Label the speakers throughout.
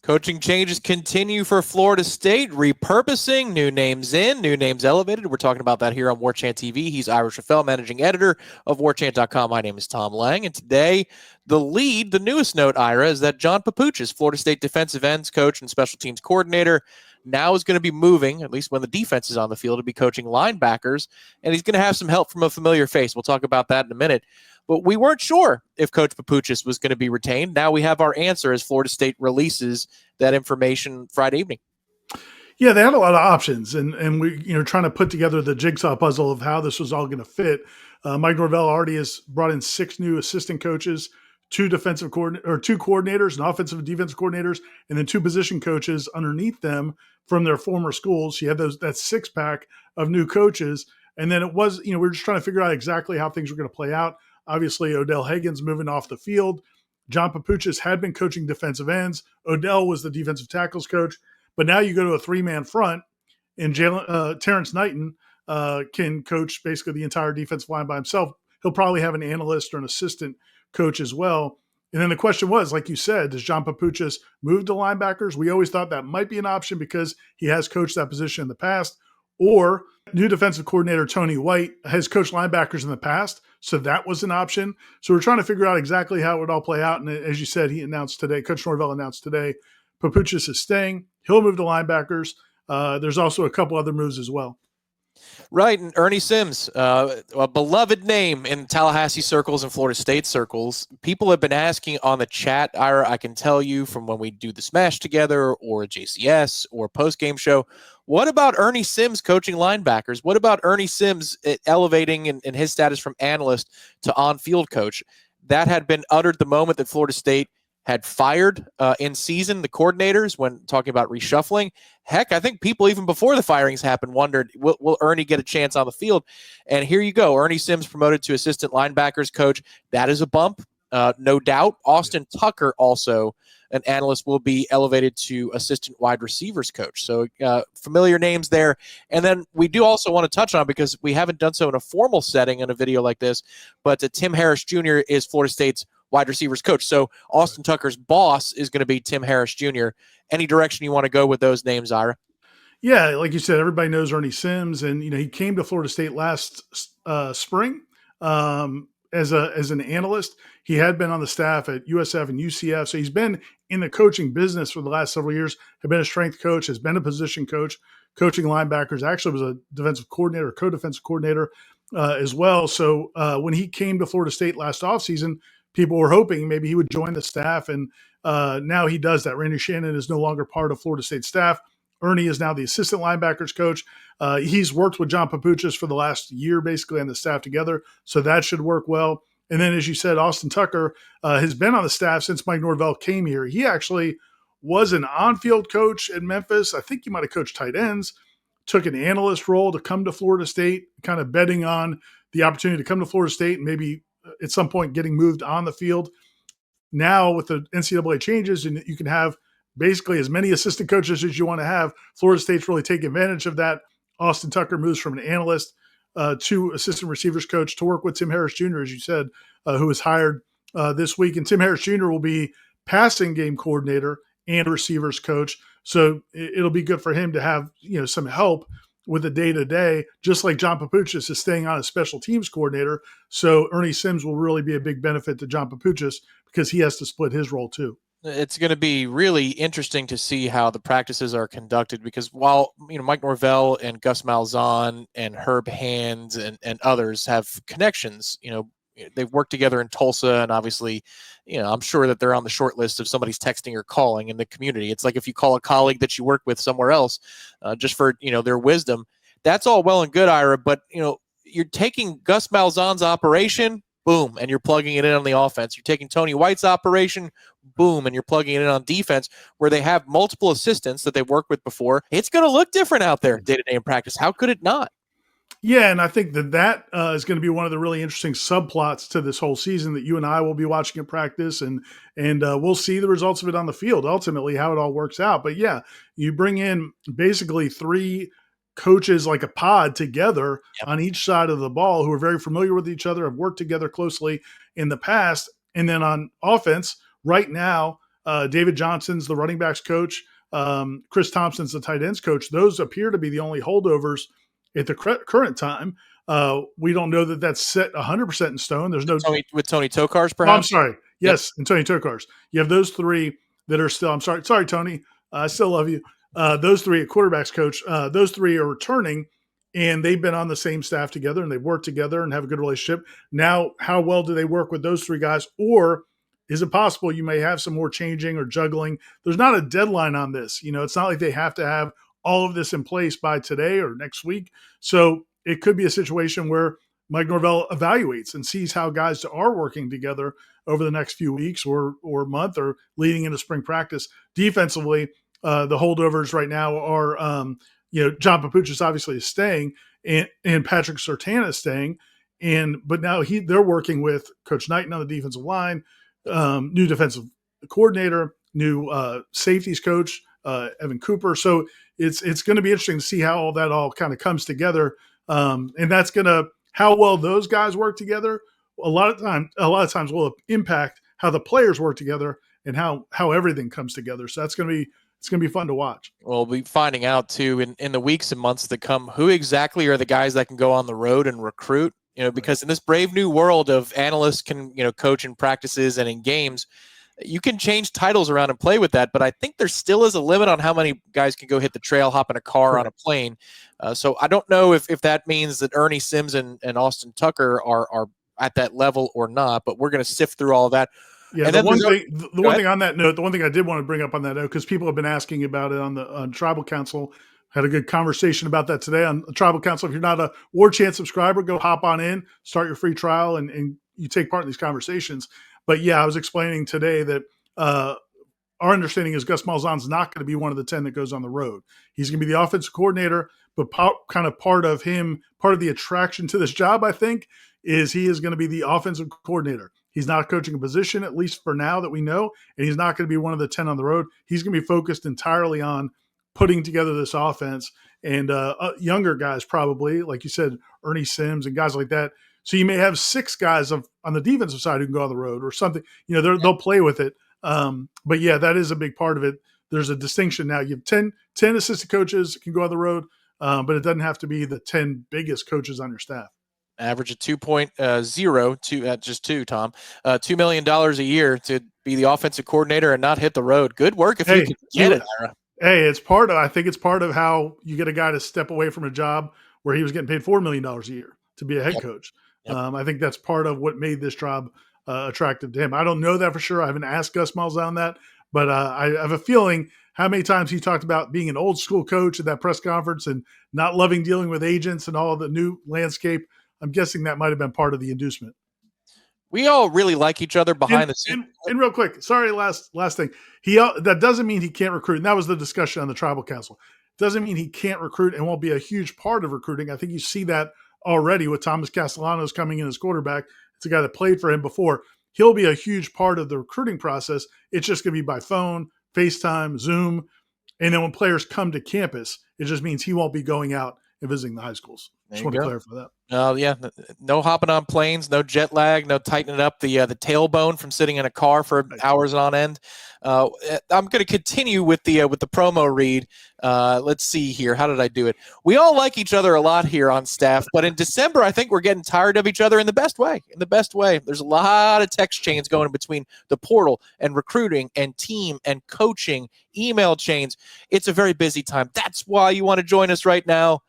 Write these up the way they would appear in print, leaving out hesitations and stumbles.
Speaker 1: Coaching changes continue for Florida State, repurposing, new names in, new names elevated. We're talking about that here on Warchant TV. He's Ira Schafel, managing editor of Warchant.com. My name is Tom Lang, and today the newest note, Ira, is that John Papuchis, Florida State defensive ends coach and special teams coordinator, now is going to be moving, at least when the defense is on the field, to be coaching linebackers, and he's going to have some help from a familiar face. We'll talk about that in a minute. But we weren't sure if Coach Papuchis was going to be retained. Now we have our answer as Florida State releases that information Friday evening.
Speaker 2: Yeah, they had a lot of options, and we trying to put together the jigsaw puzzle of how this was all going to fit. Mike Norvell already has brought in 6 new assistant coaches, 2 coordinators, an offensive and defensive coordinators, and then 2 position coaches underneath them from their former schools. You had that 6-pack of new coaches, and then it was we're just trying to figure out exactly how things were going to play out. Obviously, Odell Hagen's moving off the field. John Papuchis had been coaching defensive ends. Odell was the defensive tackles coach. But now you go to a 3-man front, and Terrence Knighton can coach basically the entire defensive line by himself. He'll probably have an analyst or an assistant coach as well. And then the question was, like you said, does John Papuchis move to linebackers? We always thought that might be an option because he has coached that position in the past. Or new defensive coordinator Tony White has coached linebackers in the past, so that was an option. So we're trying to figure out exactly how it would all play out. And as you said, Coach Norvell announced today, Papuchis is staying. He'll move to linebackers. There's also a couple other moves as well.
Speaker 1: Right, and Ernie Sims, a beloved name in Tallahassee circles and Florida State circles. People have been asking on the chat, Ira, I can tell you from when we do the Smash together or a JCS or post-game show, what about Ernie Sims coaching linebackers? What about Ernie Sims elevating in his status from analyst to on-field coach? That had been uttered the moment that Florida State had fired in season the coordinators when talking about reshuffling. Heck, I think people even before the firings happened wondered, will Ernie get a chance on the field? And here you go. Ernie Sims promoted to assistant linebackers coach. That is a bump, no doubt. Austin Tucker, also an analyst, will be elevated to assistant wide receivers coach. So familiar names there. And then we do also want to touch on, because we haven't done so in a formal setting in a video like this, but Tim Harris Jr. is Florida State's wide receivers coach. So Austin Tucker's boss is going to be Tim Harris Jr. Any direction you want to go with those names, Ira?
Speaker 2: Yeah, like you said, everybody knows Ernie Sims, and he came to Florida State last spring as an analyst. He had been on the staff at USF and UCF, so he's been in the coaching business for the last several years. Has been a strength coach, has been a position coach, coaching linebackers. Actually, was a defensive coordinator, co-defensive coordinator as well. So when he came to Florida State last offseason, people were hoping maybe he would join the staff, and now he does that. Randy Shannon is no longer part of Florida State staff. Ernie is now the assistant linebackers coach. He's worked with John Papuchis for the last year, basically, on the staff together, so that should work well. And then, as you said, Austin Tucker has been on the staff since Mike Norvell came here. He actually was an on-field coach at Memphis. I think he might have coached tight ends, took an analyst role to come to Florida State, kind of betting on the opportunity to come to Florida State and maybe at some point getting moved on the field. Now with the NCAA changes, and you can have basically as many assistant coaches as you want to have, Florida State's really taking advantage of that. Austin Tucker moves from an analyst to assistant receivers coach to work with Tim Harris Jr., as you said, who was hired this week. And Tim Harris Jr. will be passing game coordinator and receivers coach. So it'll be good for him to have some help with the day-to-day, just like John Papuchis is staying on as special teams coordinator. So Ernie Sims will really be a big benefit to John Papuchis because he has to split his role too.
Speaker 1: It's going to be really interesting to see how the practices are conducted, because while Mike Norvell and Gus Malzahn and Herb Hands and others have connections, they've worked together in Tulsa, and obviously, I'm sure that they're on the short list of somebody's texting or calling in the community. It's like if you call a colleague that you work with somewhere else, just for their wisdom. That's all well and good, Ira, but you're taking Gus Malzahn's operation, boom, and you're plugging it in on the offense. You're taking Tony White's operation, boom, and you're plugging it in on defense, where they have multiple assistants that they've worked with before. It's going to look different out there day-to-day in practice. How could it not?
Speaker 2: Yeah, and I think that is going to be one of the really interesting subplots to this whole season that you and I will be watching in practice, and we'll see the results of it on the field, ultimately, how it all works out. But yeah, you bring in basically 3 coaches like a pod together on each side of the ball who are very familiar with each other, have worked together closely in the past. And then on offense, right now, David Johnson's the running backs coach. Chris Thompson's the tight ends coach. Those appear to be the only holdovers at the current time. We don't know that that's set 100% in stone. There's no
Speaker 1: with Tony Tokarz,
Speaker 2: Oh, I'm
Speaker 1: perhaps.
Speaker 2: sorry. Yes, and Tony Tokarz. You have those three that are still. I'm sorry, Tony. I still love you. Those three quarterbacks coach. Those three are returning, and they've been on the same staff together, and they work together and have a good relationship. Now, how well do they work with those three guys, or is it possible you may have some more changing or juggling? There's not a deadline on this. It's not like they have to have all of this in place by today or next week. So it could be a situation where Mike Norvell evaluates and sees how guys are working together over the next few weeks or month or leading into spring practice. Defensively, the holdovers right now are, John Papuchis obviously is staying, and Patrick Surtain is staying, but now they're working with Coach Knighton on the defensive line, new defensive coordinator, new safeties coach, Evan Cooper. So it's going to be interesting to see how all that kind of comes together, and that's going to how well those guys work together. A lot of times will impact how the players work together and how everything comes together. So it's going to be fun to watch.
Speaker 1: We'll be finding out too in the weeks and months to come who exactly are the guys that can go on the road and recruit. Because in this brave new world of analysts can coach in practices and in games, you can change titles around and play with that. But I think there still is a limit on how many guys can go hit the trail, hop in a car, on a plane. So I don't know if that means that Ernie Sims and Austin Tucker are at that level or not, but we're going to sift through all of that.
Speaker 2: Yeah,
Speaker 1: and
Speaker 2: the one thing on that note, the one thing I did want to bring up on that note, because people have been asking about it on Tribal Council, had a good conversation about that today on Tribal Council. If you're not a Warchant subscriber, go hop on in, start your free trial, and you take part in these conversations. But yeah, I was explaining today that our understanding is Gus Malzahn's not going to be one of the 10 that goes on the road. He's going to be the offensive coordinator, but kind of part of the attraction to this job, I think, is he is going to be the offensive coordinator. He's not coaching a position, at least for now that we know, and he's not going to be one of the 10 on the road. He's going to be focused entirely on putting together this offense, and younger guys probably, like you said, Ernie Sims and guys like that. So you may have 6 guys on the defensive side who can go on the road or something. They'll play with it. But yeah, that is a big part of it. There's a distinction now. You have 10 assistant coaches that can go on the road, but it doesn't have to be the 10 biggest coaches on your staff.
Speaker 1: Average of 2.0 to just 2, Tom. $2 million a year to be the offensive coordinator and not hit the road. Good work if you can get it, Ira.
Speaker 2: Hey, I think it's part of how you get a guy to step away from a job where he was getting paid $4 million a year to be a head coach. Yep. I think that's part of what made this job attractive to him. I don't know that for sure. I haven't asked Gus Malzahn that, but I have a feeling how many times he talked about being an old school coach at that press conference and not loving dealing with agents and all of the new landscape. I'm guessing that might have been part of the inducement.
Speaker 1: We all really like each other behind the scenes.
Speaker 2: And real quick, sorry, last thing. That doesn't mean he can't recruit. And that was the discussion on the Tribal Council. Doesn't mean he can't recruit and won't be a huge part of recruiting. I think you see that already with Thomas Castellanos coming in as quarterback. It's a guy that played for him before. He'll be a huge part of the recruiting process. It's just going to be by phone, FaceTime, Zoom. And then when players come to campus, it just means he won't be going out and visiting the high schools. Just want to clarify that.
Speaker 1: Yeah, no hopping on planes, no jet lag, no tightening up the tailbone from sitting in a car for hours on end. I'm going to continue with the promo read. Let's see here. How did I do it? We all like each other a lot here on staff, but in December, I think we're getting tired of each other in the best way. There's a lot of text chains going between the portal and recruiting and team and coaching, email chains. It's a very busy time. That's why you want to join us right now.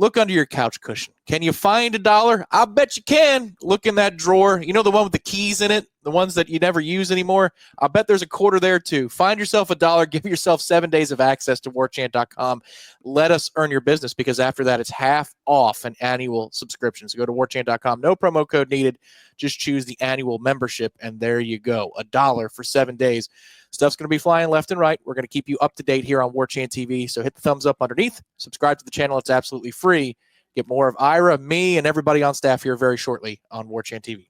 Speaker 1: Look under your couch cushion. Can you find $1? I bet you can. Look in that drawer. You know, the one with the keys in it, the ones that you never use anymore? I bet there's a quarter there too. Find yourself $1. Give yourself 7 days of access to warchant.com. Let us earn your business, because after that, it's half off an annual subscription. So go to warchant.com. No promo code needed. Just choose the annual membership, and there you go. $1 for 7 days. Stuff's going to be flying left and right. We're going to keep you up to date here on Warchant TV. So hit the thumbs up underneath. Subscribe to the channel. It's absolutely free. Get more of Ira, me, and everybody on staff here very shortly on Warchant TV.